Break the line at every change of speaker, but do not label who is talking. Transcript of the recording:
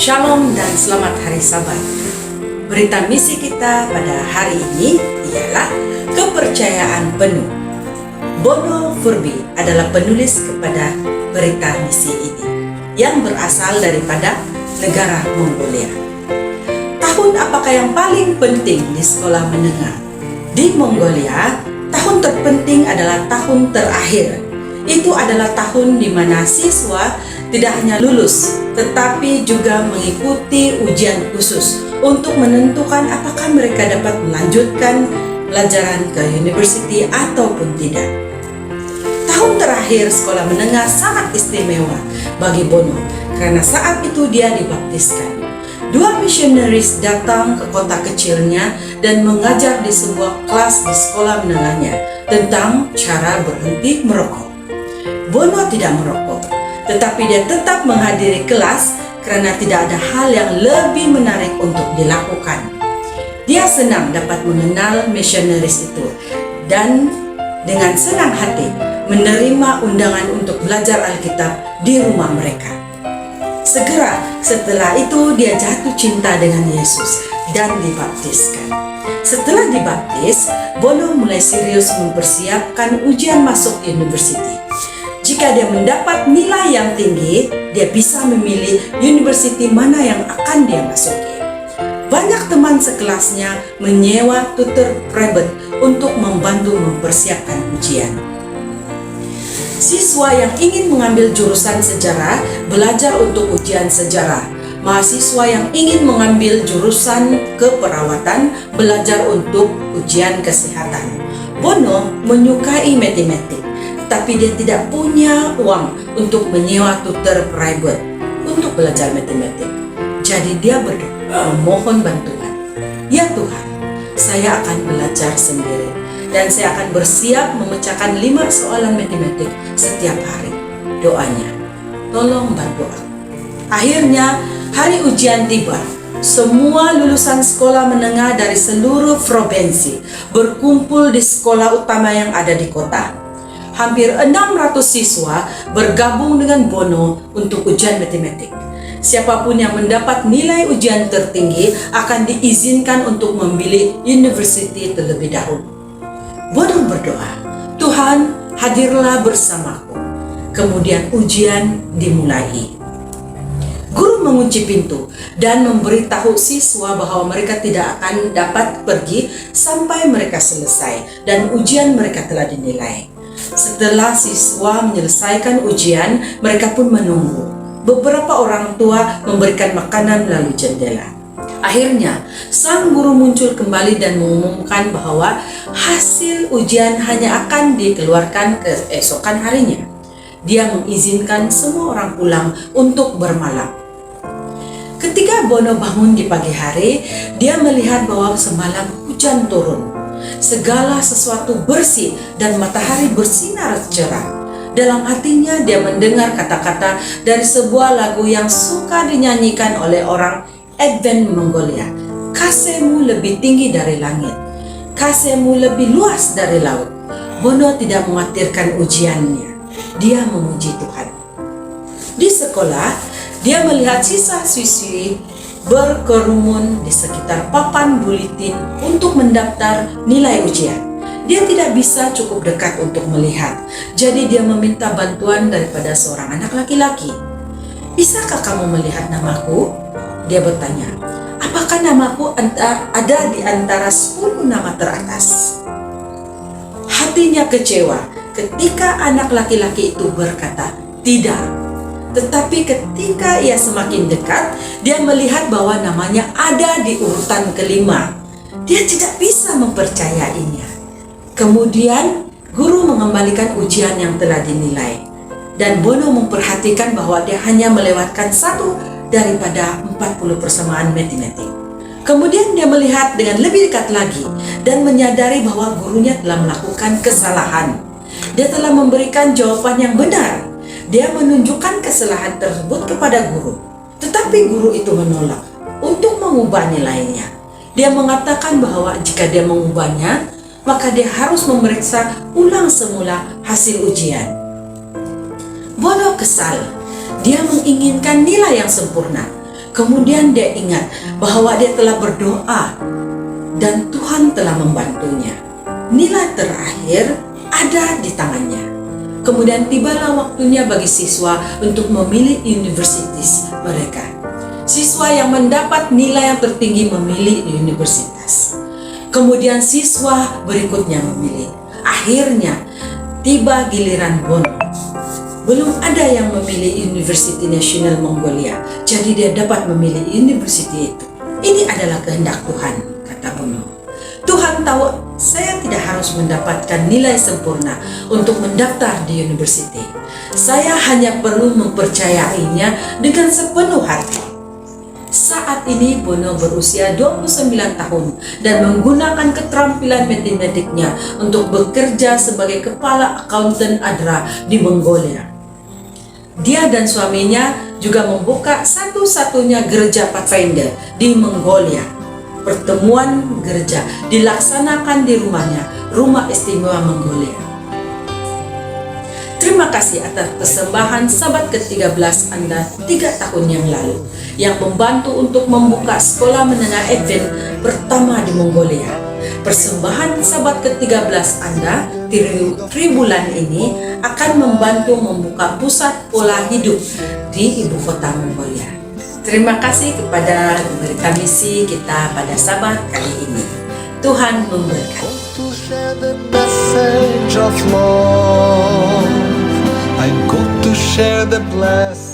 Shalom dan selamat hari Sabat. Berita misi kita pada hari ini ialah kepercayaan penuh. Bono Furby adalah penulis kepada berita misi ini yang berasal daripada negara Mongolia. Tahun apakah yang paling penting di sekolah menengah? Di Mongolia, tahun terpenting adalah tahun terakhir. Itu adalah tahun di mana siswa tidak hanya lulus, tetapi juga mengikuti ujian khusus untuk menentukan apakah mereka dapat melanjutkan pelajaran ke university ataupun tidak. Tahun terakhir sekolah menengah sangat istimewa bagi Bono karena saat itu dia dibaptiskan. Dua misionaris datang ke kota kecilnya dan mengajar di sebuah kelas di sekolah menengahnya tentang cara berhenti merokok. Bono tidak merokok, tetapi dia tetap menghadiri kelas karena tidak ada hal yang lebih menarik untuk dilakukan. Dia senang dapat mengenal misionaris itu dan dengan senang hati menerima undangan untuk belajar Alkitab di rumah mereka. Segera setelah itu dia jatuh cinta dengan Yesus dan dibaptiskan. Setelah dibaptis, Bono mulai serius mempersiapkan ujian masuk university. Jika dia mendapat nilai yang tinggi, dia bisa memilih university mana yang akan dia masuki. Banyak teman sekelasnya menyewa tutor private untuk membantu mempersiapkan ujian. Siswa yang ingin mengambil jurusan sejarah belajar untuk ujian sejarah. Mahasiswa yang ingin mengambil jurusan keperawatan belajar untuk ujian kesehatan. Bono menyukai matematik, tapi dia tidak punya uang untuk menyewa tutor private untuk belajar matematik. Jadi dia berdoa memohon bantuan. Ya Tuhan, saya akan belajar sendiri dan saya akan bersiap memecahkan 5 soalan matematik setiap hari. Doanya, tolong bantu aku. Akhirnya hari ujian tiba. Semua lulusan sekolah menengah dari seluruh provinsi berkumpul di sekolah utama yang ada di kota. Hampir 600 siswa bergabung dengan Bono untuk ujian matematik. Siapapun yang mendapat nilai ujian tertinggi akan diizinkan untuk memilih university terlebih dahulu. Bono berdoa, Tuhan hadirlah bersamaku. Kemudian ujian dimulai. Guru mengunci pintu dan memberitahu siswa bahwa mereka tidak akan dapat pergi sampai mereka selesai dan ujian mereka telah dinilai. Setelah siswa menyelesaikan ujian, mereka pun menunggu. Beberapa orang tua memberikan makanan melalui jendela. Akhirnya, sang guru muncul kembali dan mengumumkan bahwa hasil ujian hanya akan dikeluarkan keesokan harinya. Dia mengizinkan semua orang pulang untuk bermalam. Ketika Bono bangun di pagi hari, dia melihat bahwa semalam hujan turun. Segala sesuatu bersih dan matahari bersinar cerah. Dalam hatinya dia mendengar kata-kata dari sebuah lagu yang suka dinyanyikan oleh orang Advent Mongolia. Kasihmu lebih tinggi dari langit, kasihmu lebih luas dari laut. Bono tidak mengkhawatirkan ujiannya. Dia memuji Tuhan. Di sekolah, dia melihat siswa-siswi berkerumun di sekitar papan buletin untuk mendaftar nilai ujian. Dia tidak bisa cukup dekat untuk melihat, jadi dia meminta bantuan daripada seorang anak laki-laki. Bisakah kamu melihat namaku? Dia bertanya. Apakah namaku ada di antara 10 nama teratas? Hatinya kecewa ketika anak laki-laki itu berkata, tidak. Tetapi ketika ia semakin dekat, dia melihat bahwa namanya ada di urutan kelima. Dia tidak bisa mempercayainya. Kemudian, guru mengembalikan ujian yang telah dinilai. Dan Bono memperhatikan bahwa dia hanya melewatkan 1 daripada 40 persamaan matematik. Kemudian dia melihat dengan lebih dekat lagi dan menyadari bahwa gurunya telah melakukan kesalahan. Dia telah memberikan jawaban yang benar. Dia menunjukkan kesalahan tersebut kepada guru, tetapi guru itu menolak untuk mengubah nilainya. Dia mengatakan bahwa jika dia mengubahnya, maka dia harus memeriksa ulang semula hasil ujian. Bono kesal. Dia menginginkan nilai yang sempurna. Kemudian dia ingat bahwa dia telah berdoa dan Tuhan telah membantunya. Nilai terakhir ada di tangannya. Kemudian tibalah waktunya bagi siswa untuk memilih universitas mereka. Siswa yang mendapat nilai yang tertinggi memilih universitas. Kemudian siswa berikutnya memilih. Akhirnya tiba giliran Bono. Belum ada yang memilih University Nasional Mongolia, jadi dia dapat memilih university itu. Ini adalah kehendak Tuhan, kata Bono. Tuhan tahu saya tidak harus mendapatkan nilai sempurna untuk mendaftar di university. Saya hanya perlu mempercayainya dengan sepenuh hati. Saat ini Bono berusia 29 tahun dan menggunakan keterampilan matematiknya untuk bekerja sebagai kepala akuntan ADRA di Mongolia. Dia dan suaminya juga membuka satu-satunya gereja Pathfinder di Mongolia. Pertemuan gereja dilaksanakan di rumahnya, Rumah Istimewa Mongolia. Terima kasih atas persembahan Sabat ke-13 Anda 3 tahun yang lalu yang membantu untuk membuka sekolah menengah Advent pertama di Mongolia. Persembahan Sabat ke-13 Anda tribulan ini akan membantu membuka pusat pola hidup di ibu kota Mongolia. Terima kasih kepada berita misi kita pada Sabat kali ini. Tuhan memberkati.
To share the message of love. I go to share the blessing.